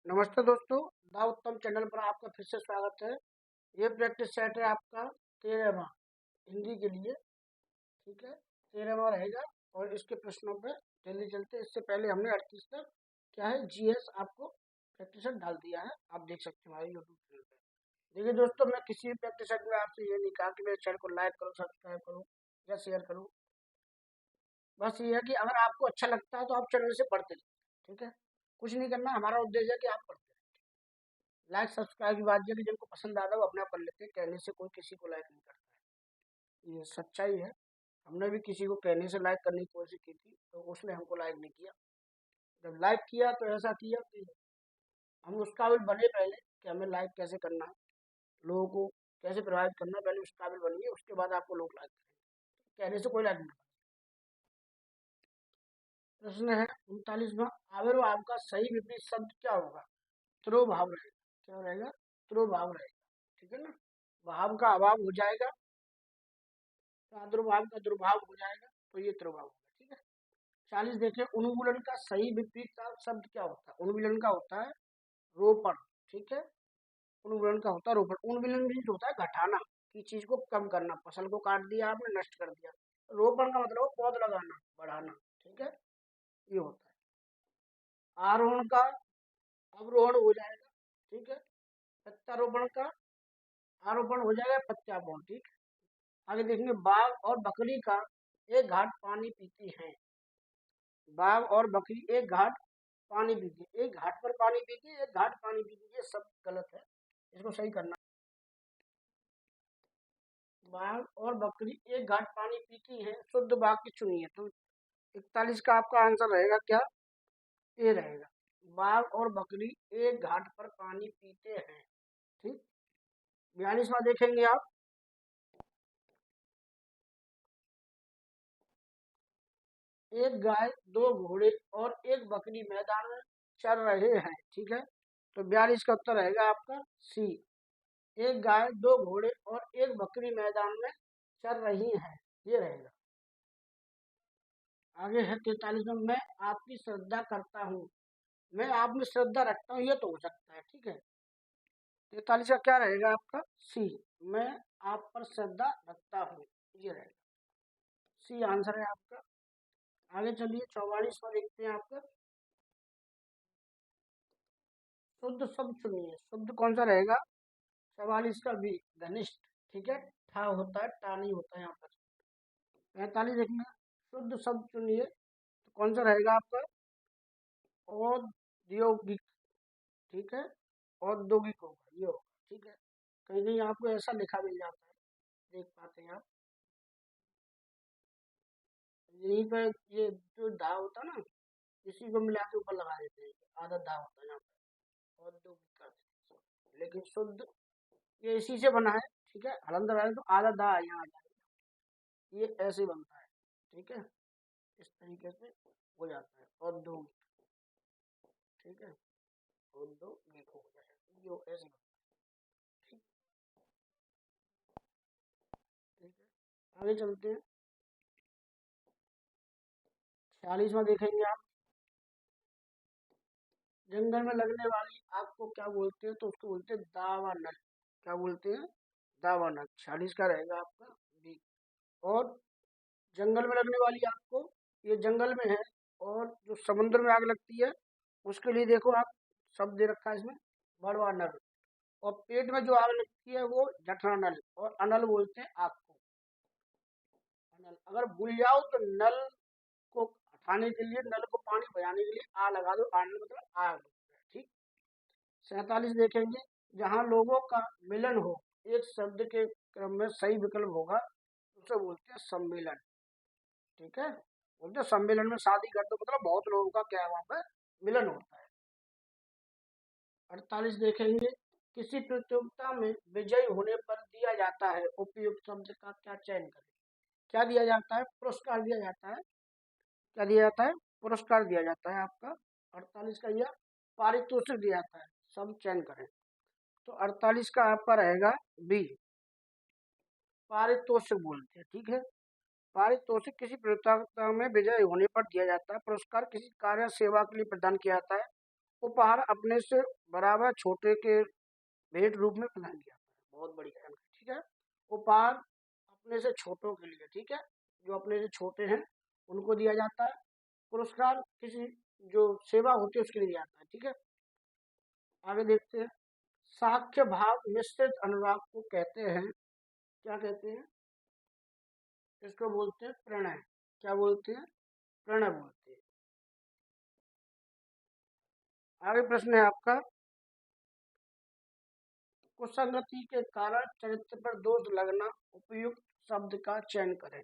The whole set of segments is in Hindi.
नमस्ते दोस्तों, दा उत्तम चैनल पर आपका फिर से स्वागत है। ये प्रैक्टिस सेट है आपका 13वां हिंदी के लिए। ठीक है, 13वां रहेगा और इसके प्रश्नों पे जल्दी चलते। इससे पहले हमने 38 तक क्या है जीएस आपको प्रैक्टिस सेट डाल दिया है, आप देख सकते हो हमारे यूट्यूब चैनल पे। देखिए दोस्तों, मैं किसी भी प्रैक्टिस सेट में आपसे ये नहीं कहा कि मेरे चैनल को लाइक करो, सब्सक्राइब करो या शेयर करो। बस ये है कि अगर आपको अच्छा लगता है तो आप चैनल से पढ़ते रहिए। ठीक है, कुछ नहीं करना, हमारा उद्देश्य है कि आप पढ़ते रहें। लाइक सब्सक्राइब की बात यह कि जिनको पसंद आता है वो अपने आप कर लेते हैं, कहने से कोई किसी को लाइक नहीं करता है, ये सच्चाई है। हमने भी किसी को कहने से लाइक करने की कोशिश की थी तो उसने हमको लाइक नहीं किया। जब लाइक किया तो ऐसा किया कि हम उस काबिल बने पहले कि हमें लाइक कैसे करना है, लोगों को कैसे प्रभावित करना है, पहले उस काबिल बनिए, उसके बाद आपको लोग लाइक करेंगे। कहने से कोई लाइक नहीं करता। प्रश्न है 39वां, आविर्भाव का सही विपरीत शब्द क्या होगा? त्रोभाव रहेगा। क्या रहेगा? त्रोभाव रहेगा। ठीक है ना, भाव का अभाव हो जाएगा, प्रादुर्भाव का दुर्भाव हो जाएगा, तो ये त्रिभाव होगा। ठीक है, 40 देखें, उन्मूलन का सही विपरीत का शब्द क्या होता है? उन्मूलन का होता है रोपण। ठीक है, उन्मूलन का होता है रोपण। उन्मूलन मीन्स होता है घटाना, की चीज को कम करना, फसल को काट दिया आपने, नष्ट कर दिया। रोपण का मतलब पौध लगाना, बढ़ाना। ठीक है, ये होता है। आरोहण का अवरोहण हो जाएगा। ठीक है, प्रत्यारोपण का आरोपण हो जाएगा, प्रत्यारोपण। ठीक, आगे देखेंगे, बाघ और बकरी का एक घाट पानी पीती है। बाघ और बकरी एक घाट पानी पीती है, एक घाट पर पानी पीती है, एक घाट पानी पीती है, ये सब गलत है, इसको सही करना। बाघ और बकरी एक घाट पानी पीती है, शुद्ध वाक्य चुनिए। तो 41 का आपका आंसर रहेगा क्या? ए रहेगा, बाघ और बकरी एक घाट पर पानी पीते हैं। ठीक, 42वां देखेंगे आप, एक गाय, दो घोड़े और एक बकरी मैदान में चर रहे हैं। ठीक है, तो 42 का उत्तर रहेगा आपका सी, एक गाय, दो घोड़े और एक बकरी मैदान में चर रही हैं, ये रहेगा। आगे है 43 में, मैं आपकी श्रद्धा करता हूँ। मैं आप में श्रद्धा रखता हूँ, ये तो हो सकता है। ठीक है, 43 का क्या रहेगा आपका? सी, मैं आप पर श्रद्धा रखता हूँ, ये रहेगा। सी आंसर है आपका। आगे चलिए 44 में देखते हैं आपका, शुद्ध शब्द चुनिए। शुद्ध कौन सा रहेगा? 44 का बी, घनिष्ठ। ठीक है, ठा होता है, टा नहीं होता है यहाँ पर। 45 देखना, शुद्ध शब्द चुनिए, तो कौन सा रहेगा आपका? औद्योगिक। ठीक है, औद्योगिक होगा, ये होगा। ठीक है, कहीं कहीं आपको ऐसा लिखा मिल जाता है, देख पाते हैं आप। यहीं पर ये जो धा होता है ना, इसी को मिला के ऊपर लगा देते हैं, आधा धा होता है यहाँ पर, औद्योगिक का। लेकिन शुद्ध ये इसी से बना है। ठीक है, हलंदर आए तो आधा धा यहाँ आ जाएगा, ये ऐसे बनता है। ठीक है, इस तरीके से हो जाता है औद्योगिक। ठीक है, औद्योगिक हो जाएगा, ये ऐसे बनता है। ठीक, ठीक है, आगे चलते हैं। 46वां देखेंगे आप, जंगल में लगने वाली आग को क्या बोलते हैं? तो उसको बोलते हैं दावानल। क्या बोलते हैं? दावानल। 46 का रहेगा आपका बी। और जंगल में लगने वाली आग को, ये जंगल में है, और जो समुद्र में आग लगती है उसके लिए देखो आप, शब्द दे रखा है इसमें, बड़वा नल। और पेट में जो आग लगती है वो जठरा नल, और अनल बोलते हैं आग को, अनल। अगर भूल जाओ तो नल को हटाने के लिए, नल को पानी बजाने के लिए आ लगा दो, आनल मतलब आग। ठीक, 47 देखेंगे, जहाँ लोगों का मिलन हो, एक शब्द के क्रम में सही विकल्प होगा, उसे बोलते हैं सम्मेलन। ठीक है, बोलते हैं सम्मेलन में शादी कर दो, मतलब बहुत लोगों का क्या है वहां पर मिलन होता है। 48 देखेंगे, किसी प्रतियोगिता में विजयी होने पर दिया जाता है उपयुक्त शब्द का क्या चयन करें? क्या दिया जाता है? पुरस्कार दिया जाता है। क्या दिया जाता है? पुरस्कार दिया जाता है आपका। 48 का यह पारितोषिक दिया जाता है, सब चयन करें। तो 48 का आपका रहेगा बी, पारितोषिक बोलते हैं। ठीक है, पारितोषिक किसी प्रतियोगिता में विजय होने पर दिया जाता है। पुरस्कार किसी कार्य सेवा के लिए प्रदान किया जाता है। उपहार अपने से बराबर छोटे के भेंट रूप में प्रदान किया जाता है। बहुत बड़ी जानकारी, ठीक है। उपहार अपने से छोटों के लिए, ठीक है, जो अपने से छोटे हैं उनको दिया जाता है। पुरस्कार किसी जो सेवा होती है उसके लिए दिया जाता है, ठीक है। आगे देखते हैं। साक्ष्य भाव मिश्रित अनुराग को कहते हैं, क्या कहते हैं? इसको बोलते हैं प्रणय। क्या बोलते हैं? प्रणय बोलते हैं। आगे प्रश्न है आपका, कुसंगति के कारण चरित्र पर दोष लगना, उपयुक्त शब्द का चयन करें।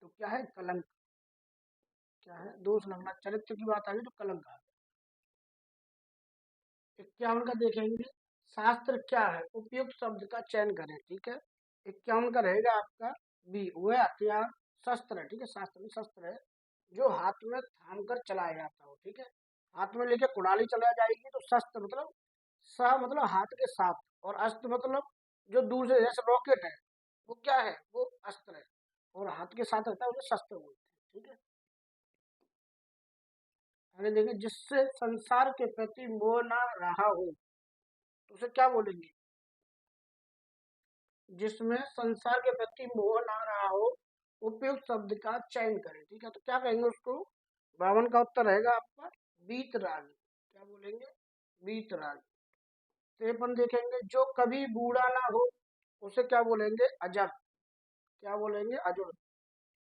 तो क्या है? कलंक। क्या है? दोष लगना, चरित्र की बात आ गई तो कलंक आ गया। 51 का देखेंगे, शास्त्र क्या है, उपयुक्त शब्द का चयन करें, ठीक है। 51 का रहेगा आपका बी, वह हथियार शस्त्र है, ठीक है, शास्त्र में शस्त्र है जो हाथ में थाम कर चलाया जाता हो, ठीक है। हाथ में लेके कुड़ाली चलाई जाएगी तो शस्त्र मतलब सा मतलब हाथ के साथ, और अस्त्र मतलब जो दूर से, जैसे रॉकेट है वो क्या है? वो अस्त्र है, और हाथ के साथ रहता है उसे शस्त्र बोलते हैं, ठीक है। आगे देखिए, जिससे संसार के प्रति मोह ना रहा हो तो उसे क्या बोलेंगे? जिसमें संसार के प्रति मोह ना रहा हो, उपयुक्त शब्द का चयन करें, ठीक है। तो क्या कहेंगे उसको? 52 का उत्तर रहेगा आपका वीतरागी। क्या बोलेंगे? वीतरागी। 53 देखेंगे, जो कभी बूढ़ा ना हो उसे क्या बोलेंगे? अजर। क्या बोलेंगे? अजर।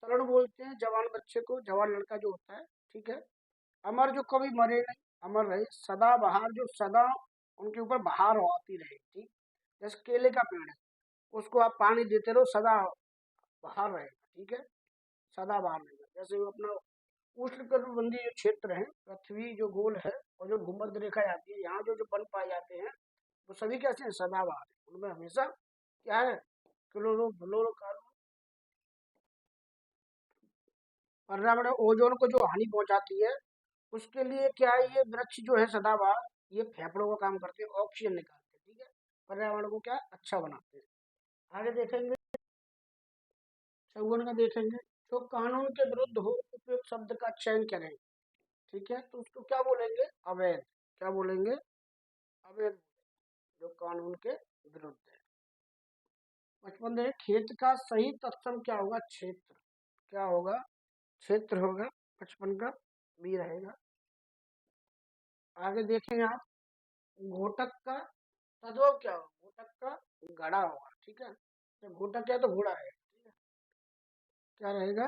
तरुण बोलते हैं जवान बच्चे को, जवान लड़का जो होता है, ठीक है। अमर, जो कभी मरे नहीं, अमर रहे। सदा बहार, जो सदा उनके ऊपर बहार आती रहे, ठीक। जैसे केले का पेड़ है, उसको आप पानी देते रहो, सदा बहार रहेगा, ठीक है, सदा बहार रहेगा। जैसे वो अपना उष्णकटिबंधीय जो क्षेत्र है, पृथ्वी जो गोल है और जो भूमध्य रेखा आती है, यहाँ जो जो वन पाए जाते हैं वो सभी कैसे हैं? सदाबहार है। उनमें हमेशा क्या है? क्लोरो फ्लोरोकार्बन, पर्यावरण ओजोन को जो हानि पहुंचाती है उसके लिए क्या है? ये वृक्ष जो है सदाबहार, ये फेफड़ों का काम करते हैं, ऑक्सीजन निकालते हैं, ठीक है, पर्यावरण को क्या अच्छा बनाते हैं। आगे देखेंगे, 54 का देखेंगे, जो कानून के विरुद्ध हो उपयुक्त शब्द का चयन करें, ठीक है। तो उसको क्या बोलेंगे? अवैध। क्या बोलेंगे? अवैध, जो कानून के विरुद्ध है। 55 देखें, खेत का सही तत्सम क्या होगा? क्षेत्र। क्या होगा? क्षेत्र होगा। 55 का बी रहेगा। आगे देखेंगे आप, घोटक का तद्भव क्या होगा? घोटक का घड़ा होगा, ठीक है। तो घोटक क्या है? तो घोड़ा है, ठीक है। क्या रहेगा?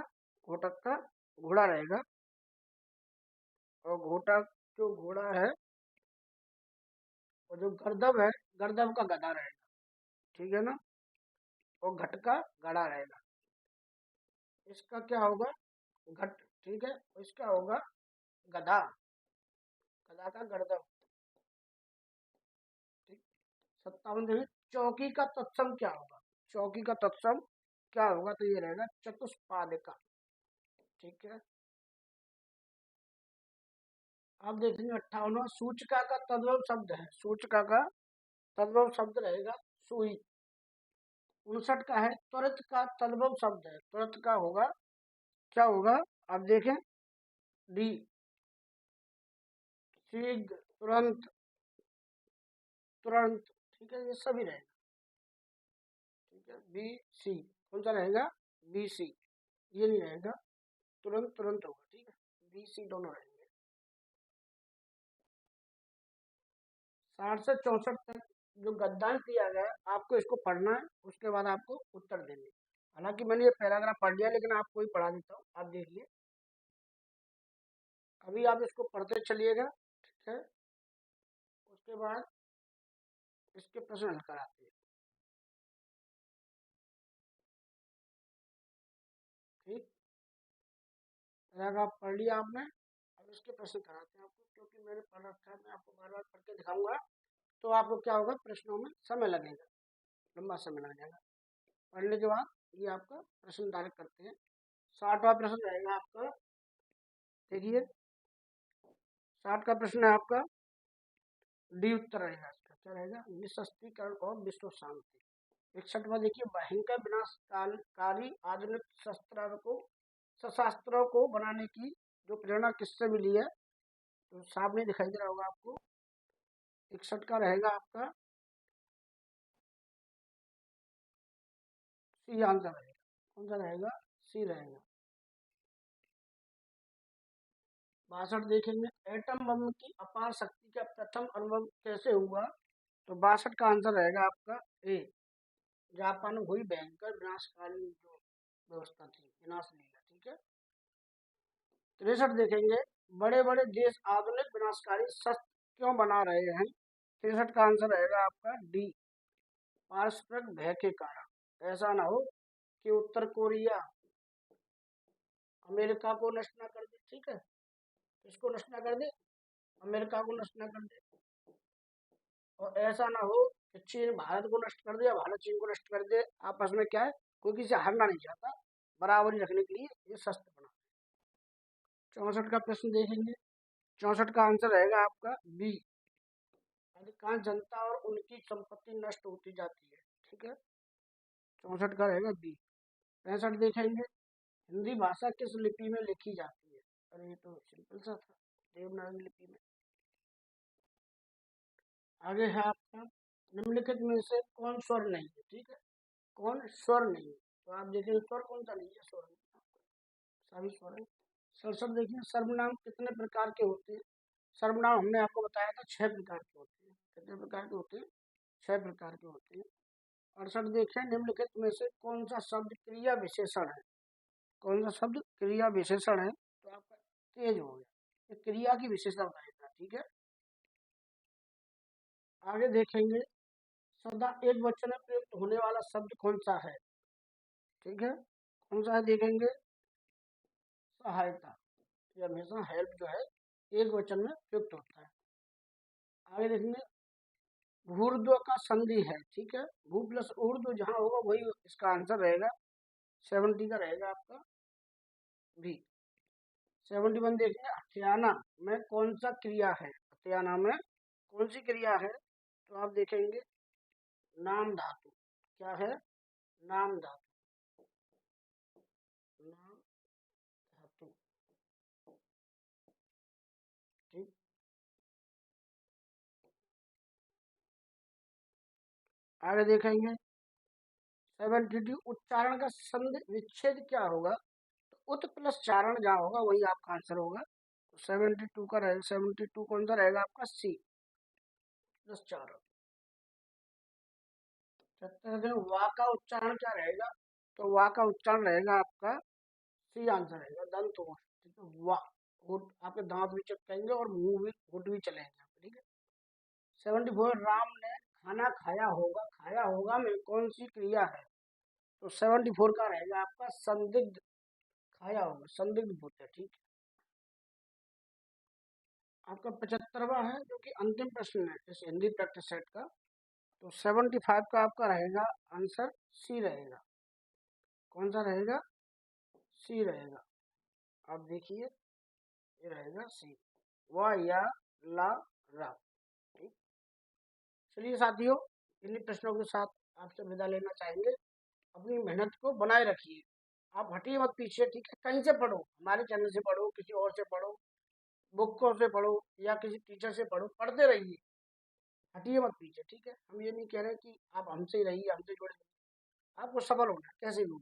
घोटक का घोड़ा रहेगा। और घोटक जो घोड़ा है, और जो गर्दभ है, गर्दभ का गधा रहेगा, ठीक है ना। और घट का घड़ा रहेगा। इसका क्या होगा? घट, ठीक है। इसका होगा गधा, गधा का गर्दभ, ठीक। 57 देखिए, चौकी का तत्सम क्या होगा? चौकी का तत्सम क्या होगा? तो ये रहेगा चतुष्पादिका, ठीक है। आप देखेंगे 58वां, सूचिका का तद्भव शब्द है, सूचिका का तद्भव शब्द रहेगा सुई। 59 का है, त्वरित का तद्भव शब्द है, त्वरित का होगा, क्या होगा? आप देखें, डी, शीघ्र, तुरंत, तुरंत, ठीक है, ये सभी रहेगा, ठीक है। बी सी, कौन सा रहेगा? बी सी, ये नहीं रहेगा, तुरंत तुरंत होगा, ठीक है। बी सी दोनों रहेंगे। 60 से 64 तक जो गद्यांश दिया गया है, आपको इसको पढ़ना है, उसके बाद आपको उत्तर देने। हालांकि मैंने ये पैराग्राफ पढ़ लिया, लेकिन आपको ही पढ़ा देता हूँ, आप देखिए। अभी आप इसको पढ़ते चलिएगा, ठीक है। उसके बाद इसके प्रश्न हल कराते हैं, ठीक। पैराग्राफ पढ़ लिया आपने, अब इसके प्रश्न कराते हैं आपको, क्योंकि मैंने पढ़ रखा है, मैं आपको बार बार पढ़ के दिखाऊंगा तो आपको क्या होगा? प्रश्नों में समय लगेगा, लंबा समय लग जाएगा। पढ़ने के बाद ये आपका प्रश्न डायरेक्ट करते हैं। 60वां प्रश्न रहेगा आपका, देखिए। 60 का प्रश्न है आपका, डी उत्तर रहेगा इसका। क्या रहेगा? निशस्त्रीकरण और विश्व शांति। 61वां देखिए, भयंकर विनाशकारी आधुनिक शस्त्रों को सशस्त्रों को बनाने की जो प्रेरणा किससे मिली है? तो साफ नहीं दिखाई दे रहा होगा आपको। 61 का रहेगा आपका सी आंसर रहेगा। कौन सा रहेगा? सी रहेगा। 62 देखेंगे, एटम बम की अपार शक्ति का प्रथम अनुभव कैसे हुआ? तो 62 का आंसर रहेगा आपका ए। जापान में हुई भयंकर विनाशकाली जो व्यवस्था थी, विनाश लीला। ठीक है। 63 देखेंगे, बड़े बड़े देश आधुनिक विनाशकारी शस्त्र क्यों बना रहे हैं? 63 का आंसर रहेगा आपका डी, पारस्परिक भय के कारण। ऐसा ना हो कि उत्तर कोरिया अमेरिका को नष्ट ना कर दे। ठीक है, किसको नष्ट ना कर दे? अमेरिका को नष्ट ना कर दे। और ऐसा ना हो कि चीन भारत को नष्ट कर दे या भारत चीन को नष्ट कर दे। आपस में क्या है, कोई किसी हारना नहीं चाहता, बराबरी रखने के लिए ये शस्त्र बना। 64 का प्रश्न देखेंगे, 64 का आंसर रहेगा आपका बी, अधिकांश जनता और उनकी संपत्ति नष्ट होती जाती है। ठीक है, 64 का रहेगा बी। 65 देखेंगे, हिंदी भाषा किस लिपि में लिखी जाती है? अरे ये तो सिंपल सा था, देवनागरी लिपि में। आगे है आपका, निम्नलिखित में से कौन स्वर नहीं है? ठीक है, कौन स्वर नहीं है? तो आप देखिए स्वर कौन सा नहीं है? स्वर सभी स्वर है। 67 देखिए, सर्वनाम कितने प्रकार के होते हैं? सर्वनाम हमने आपको बताया था 6 प्रकार के होते हैं। कितने प्रकार के होते हैं? 6 प्रकार के होते हैं। 68 देखें, निम्नलिखित में से कौन सा शब्द क्रिया विशेषण है? कौन सा शब्द क्रिया विशेषण है? तो आपका तेज हो गया, ये क्रिया की विशेषता बताएगा। ठीक है, आगे देखेंगे, सदा एक वचन में प्रयुक्त होने वाला शब्द कौन सा है? ठीक है, कौन सा है देखेंगे? सहायता। ये हमेशा हेल्प जो है एक वचन में प्रयुक्त होता है। आगे देखेंगे, भूर्ध्व का संधि है। ठीक है, भू प्लस ऊर्ध्व जहां होगा वही इसका आंसर रहेगा। 70 का रहेगा आपका भी। 71 देखेंगे, हथियाना में कौन सा क्रिया है? हथियाना में कौन सी क्रिया है? तो आप देखेंगे नाम धातु। क्या है? नाम धातु। नाम धातु। ठीक, आगे देखेंगे 72 उच्चारण का संधि विच्छेद क्या होगा? तो उत प्लस चारण जहाँ होगा वही आपका आंसर होगा। तो 72 का रहेगा, 72 कौन सा रहेगा आपका? सी प्लस चारण। 77 वाह का उच्चारण क्या रहेगा? तो वाह का उच्चारण रहेगा आपका सी आंसर रहेगा, दंत होठ। ठीक है, वाह, होठ आपके दांत भी चटकेंगे और मुंह भी, होठ भी चलेंगे। ठीक है। 74 राम ने खाना खाया होगा, खाया होगा में कौन सी क्रिया है? तो 74 का रहेगा आपका संदिग्ध। खाया होगा, संदिग्ध होता है। ठीक है, आपका 75वां है जो कि अंतिम प्रश्न है इस हिंदी प्रैक्टिस सेट का। तो 75 का आपका रहेगा आंसर सी रहेगा। कौन सा रहेगा? सी रहेगा। आप देखिए, ये रहेगा सी, व या ला रा। ठीक, चलिए साथियों, इन्हीं प्रश्नों के साथ आपसे विदा लेना चाहेंगे। अपनी मेहनत को बनाए रखिए, आप हटिए मत पीछे। ठीक है, कहीं से पढ़ो, हमारे चैनल से पढ़ो, किसी और से पढ़ो, बुकों से पढ़ो या किसी टीचर से पढ़ो, पढ़ते रहिए, हटिए मत पीछे। ठीक है, हम ये नहीं कह रहे कि आप हमसे ही रहिए, हमसे जुड़े रहिए। आपको सफल होना है, कैसे भी हो।